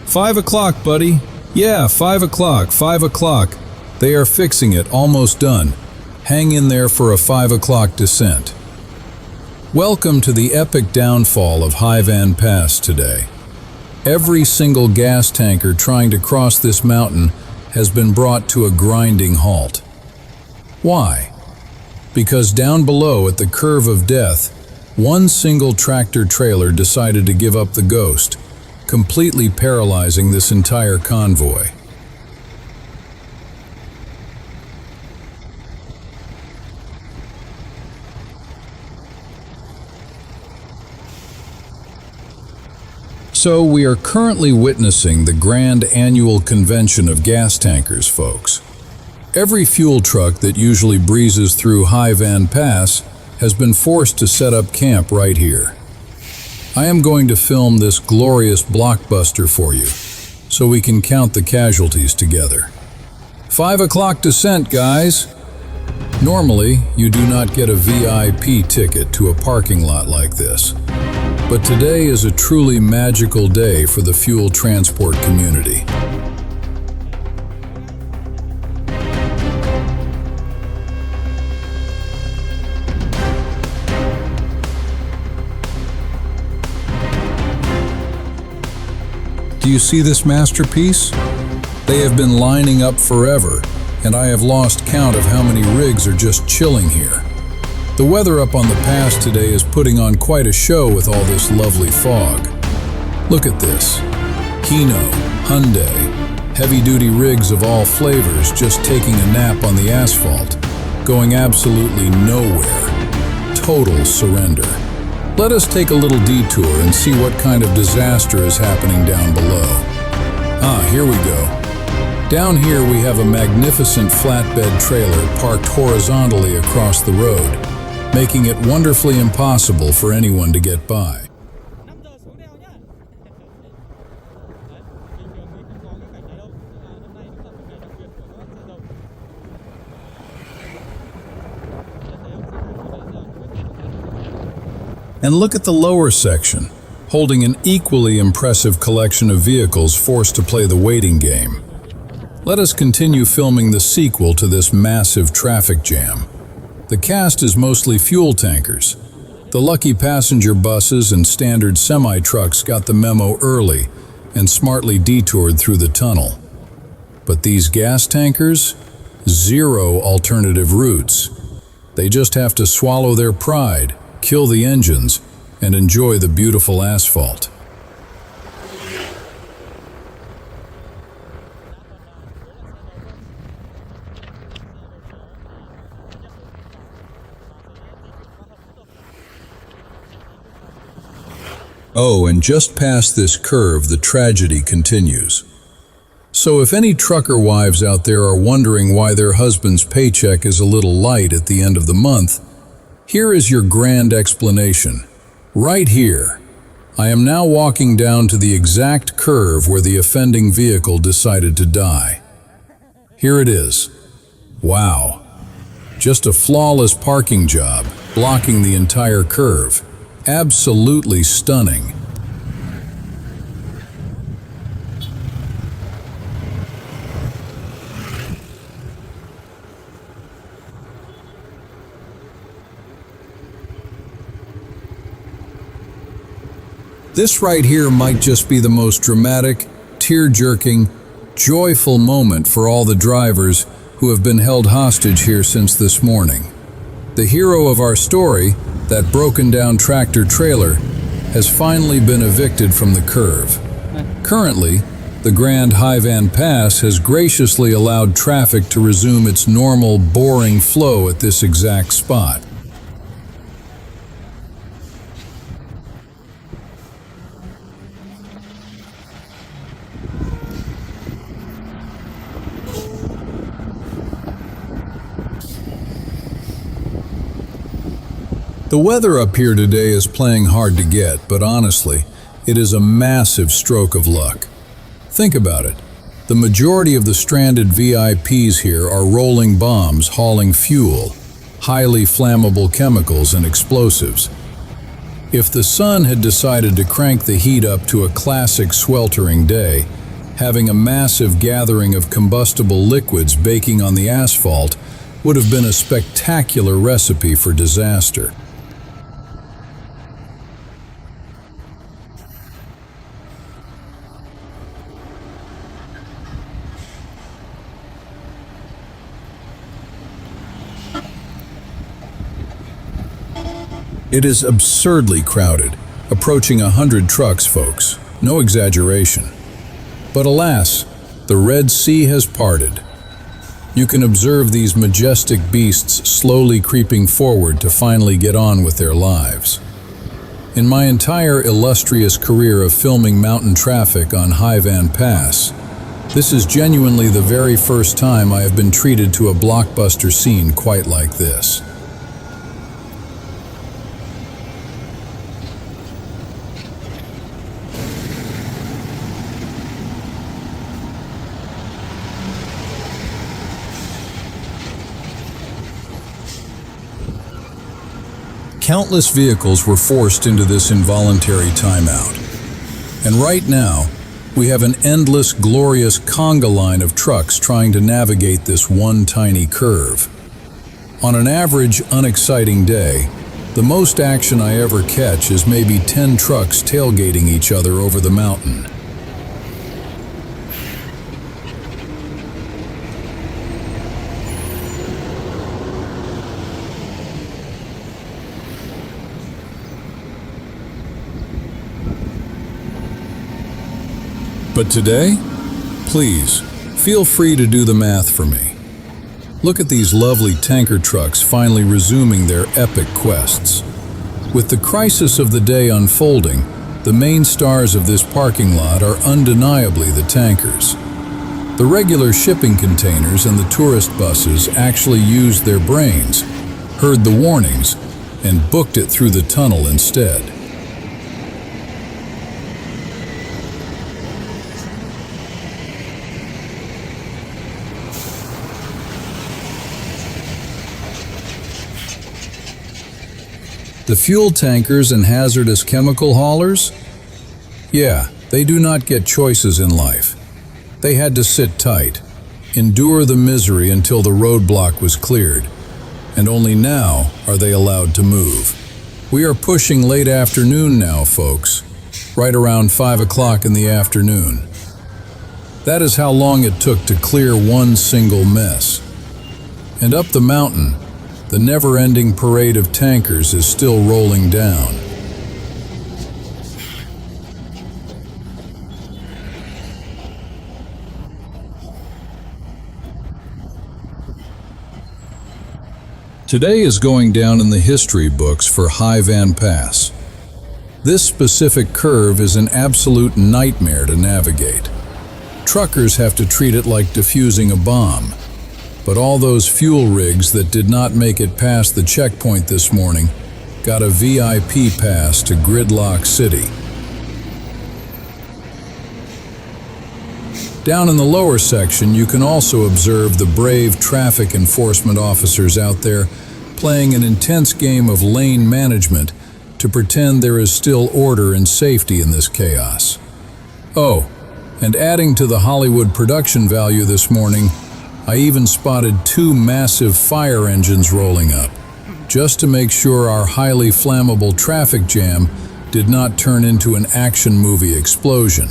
5 o'clock, buddy. Yeah, 5 o'clock, 5 o'clock. They are fixing it, almost done. Hang in there for a 5 o'clock descent. Welcome to the epic downfall of Haivan Pass today. Every single gas tanker trying to cross this mountain has been brought to a grinding halt. Why? Because down below at the curve of death, one single tractor trailer decided to give up the ghost, completely paralyzing this entire convoy. So we are currently witnessing the grand annual convention of gas tankers, folks. Every fuel truck that usually breezes through Haivan Pass has been forced to set up camp right here. I am going to film this glorious blockbuster for you, so we can count the casualties together. 5 o'clock descent, guys! Normally, you do not get a VIP ticket to a parking lot like this. But today is a truly magical day for the fuel transport community. Do you see this masterpiece? They have been lining up forever, and I have lost count of how many rigs are just chilling here. The weather up on the pass today is putting on quite a show with all this lovely fog. Look at this. Hino, Hyundai, heavy-duty rigs of all flavors just taking a nap on the asphalt, going absolutely nowhere. Total surrender. Let us take a little detour and see what kind of disaster is happening down below. Here we go. Down here we have a magnificent flatbed trailer parked horizontally across the road, making it wonderfully impossible for anyone to get by. And look at the lower section, holding an equally impressive collection of vehicles forced to play the waiting game. Let us continue filming the sequel to this massive traffic jam. The cast is mostly fuel tankers. The lucky passenger buses and standard semi-trucks got the memo early and smartly detoured through the tunnel. But these gas tankers? Zero alternative routes. They just have to swallow their pride, kill the engines, and enjoy the beautiful asphalt. Oh, and just past this curve, the tragedy continues. So if any trucker wives out there are wondering why their husband's paycheck is a little light at the end of the month, here is your grand explanation. Right here. I am now walking down to the exact curve where the offending vehicle decided to die. Here it is. Wow. Just a flawless parking job, blocking the entire curve. Absolutely stunning. This right here might just be the most dramatic, tear-jerking, joyful moment for all the drivers who have been held hostage here since this morning. The hero of our story, that broken-down tractor-trailer, has finally been evicted from the curve. Currently, the Grand Haivan Pass has graciously allowed traffic to resume its normal, boring flow at this exact spot. The weather up here today is playing hard to get, but honestly, it is a massive stroke of luck. Think about it. The majority of the stranded VIPs here are rolling bombs hauling fuel, highly flammable chemicals and explosives. If the sun had decided to crank the heat up to a classic sweltering day, Having a massive gathering of combustible liquids baking on the asphalt would have been a spectacular recipe for disaster. It is absurdly crowded, approaching 100 trucks, folks. No exaggeration. But alas, the Red Sea has parted. You can observe these majestic beasts slowly creeping forward to finally get on with their lives. In my entire illustrious career of filming mountain traffic on High Van Pass, this is genuinely the very first time I have been treated to a blockbuster scene quite like this. Countless vehicles were forced into this involuntary timeout. And right now, we have an endless, glorious conga line of trucks trying to navigate this one tiny curve. On an average, unexciting day, the most action I ever catch is maybe 10 trucks tailgating each other over the mountain. But today, please, feel free to do the math for me. Look at these lovely tanker trucks finally resuming their epic quests. With the crisis of the day unfolding, the main stars of this parking lot are undeniably the tankers. The regular shipping containers and the tourist buses actually used their brains, heard the warnings, and booked it through the tunnel instead. The fuel tankers and hazardous chemical haulers? Yeah, they do not get choices in life. They had to sit tight, endure the misery until the roadblock was cleared, and only now are they allowed to move. We are pushing late afternoon now, folks, right around 5 o'clock in the afternoon. That is how long it took to clear one single mess. And up the mountain, the never-ending parade of tankers is still rolling down. Today is going down in the history books for High Van Pass. This specific curve is an absolute nightmare to navigate. Truckers have to treat it like defusing a bomb. But all those fuel rigs that did not make it past the checkpoint this morning got a VIP pass to Gridlock City. Down in the lower section, you can also observe the brave traffic enforcement officers out there playing an intense game of lane management to pretend there is still order and safety in this chaos. Oh, and adding to the Hollywood production value this morning, I even spotted 2 massive fire engines rolling up, just to make sure our highly flammable traffic jam did not turn into an action movie explosion.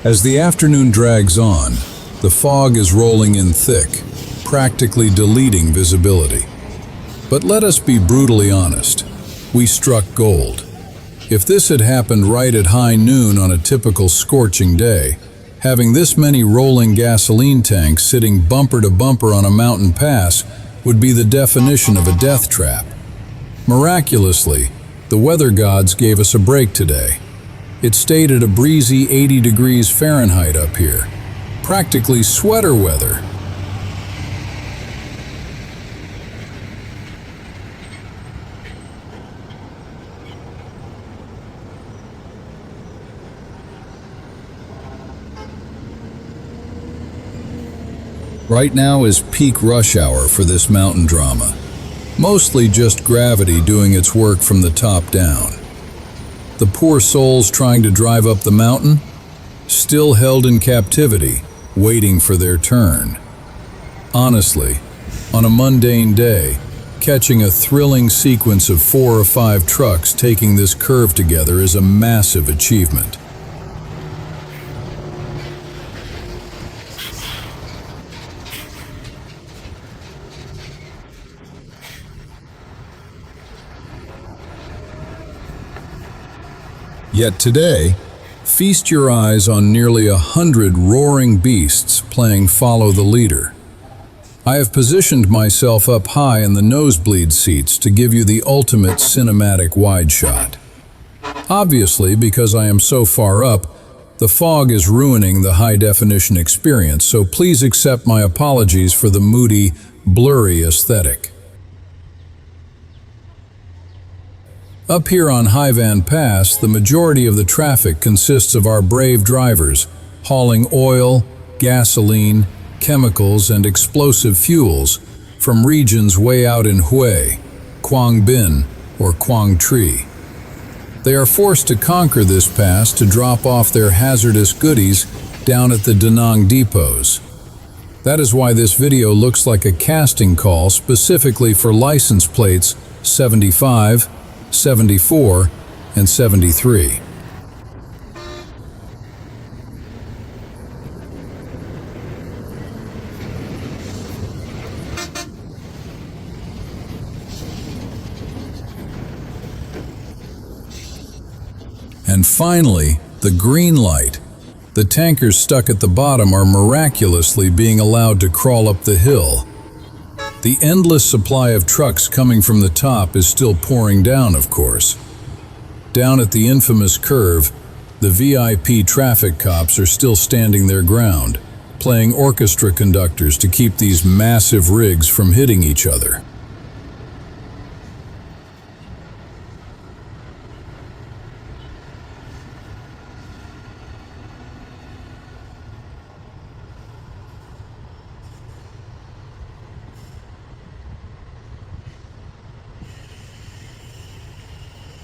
As the afternoon drags on, the fog is rolling in thick, practically deleting visibility. But let us be brutally honest, we struck gold. If this had happened right at high noon on a typical scorching day, having this many rolling gasoline tanks sitting bumper to bumper on a mountain pass would be the definition of a death trap. Miraculously, the weather gods gave us a break today. It stayed at a breezy 80 degrees Fahrenheit up here, practically sweater weather. Right now is peak rush hour for this mountain drama. Mostly just gravity doing its work from the top down. The poor souls trying to drive up the mountain, still held in captivity, waiting for their turn. Honestly, on a mundane day, catching a thrilling sequence of 4 or 5 trucks taking this curve together is a massive achievement. Yet today, feast your eyes on nearly 100 roaring beasts playing Follow the Leader. I have positioned myself up high in the nosebleed seats to give you the ultimate cinematic wide shot. Obviously, because I am so far up, the fog is ruining the high-definition experience, so please accept my apologies for the moody, blurry aesthetic. Up here on Highvan Pass, the majority of the traffic consists of our brave drivers hauling oil, gasoline, chemicals, and explosive fuels from regions way out in Hue, Quang Binh, or Quang Tri. They are forced to conquer this pass to drop off their hazardous goodies down at the Da Nang depots. That is why this video looks like a casting call specifically for license plates 75, 74, and 73. And finally, the green light. The tankers stuck at the bottom are miraculously being allowed to crawl up the hill. The endless supply of trucks coming from the top is still pouring down, of course. Down at the infamous curve, the VIP traffic cops are still standing their ground, playing orchestra conductors to keep these massive rigs from hitting each other.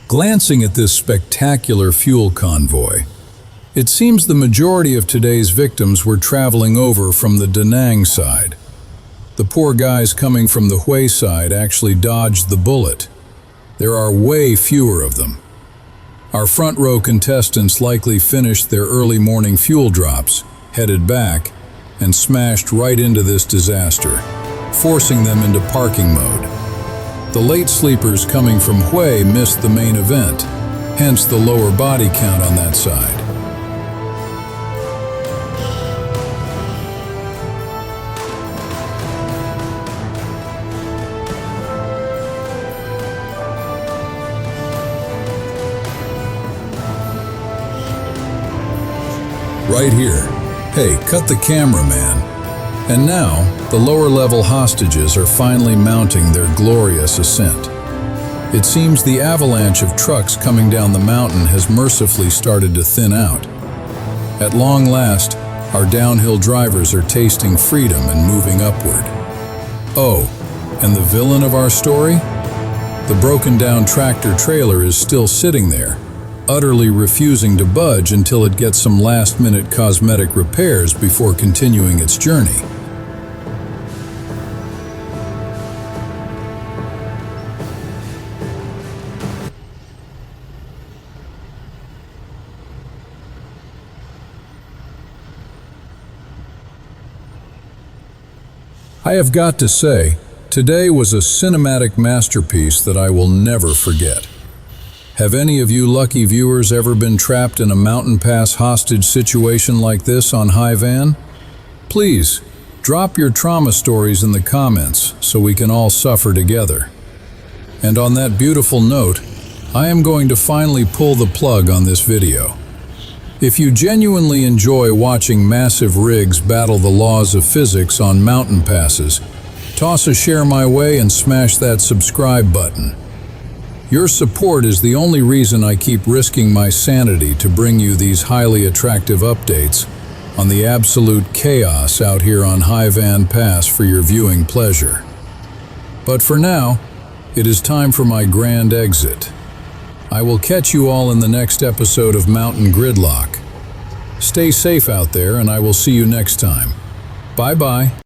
Glancing at this spectacular fuel convoy, it seems the majority of today's victims were traveling over from the Da Nang side. The poor guys coming from the Hue side actually dodged the bullet. There are way fewer of them. Our front row contestants likely finished their early morning fuel drops, headed back, and smashed right into this disaster, forcing them into parking mode. The late sleepers coming from Hue missed the main event, hence the lower body count on that side. Right here. Hey, cut the camera, man. And now, the lower-level hostages are finally mounting their glorious ascent. It seems the avalanche of trucks coming down the mountain has mercifully started to thin out. At long last, our downhill drivers are tasting freedom and moving upward. Oh, and the villain of our story? The broken-down tractor-trailer is still sitting there, utterly refusing to budge until it gets some last-minute cosmetic repairs before continuing its journey. I have got to say, today was a cinematic masterpiece that I will never forget. Have any of you lucky viewers ever been trapped in a mountain pass hostage situation like this on Highvan? Please, drop your trauma stories in the comments so we can all suffer together. And on that beautiful note, I am going to finally pull the plug on this video. If you genuinely enjoy watching massive rigs battle the laws of physics on mountain passes, toss a share my way and smash that subscribe button. Your support is the only reason I keep risking my sanity to bring you these highly attractive updates, on the absolute chaos out here on High Van Pass for your viewing pleasure. But for now, it is time for my grand exit. I will catch you all in the next episode of Mountain Gridlock. Stay safe out there, and I will see you next time. Bye-bye.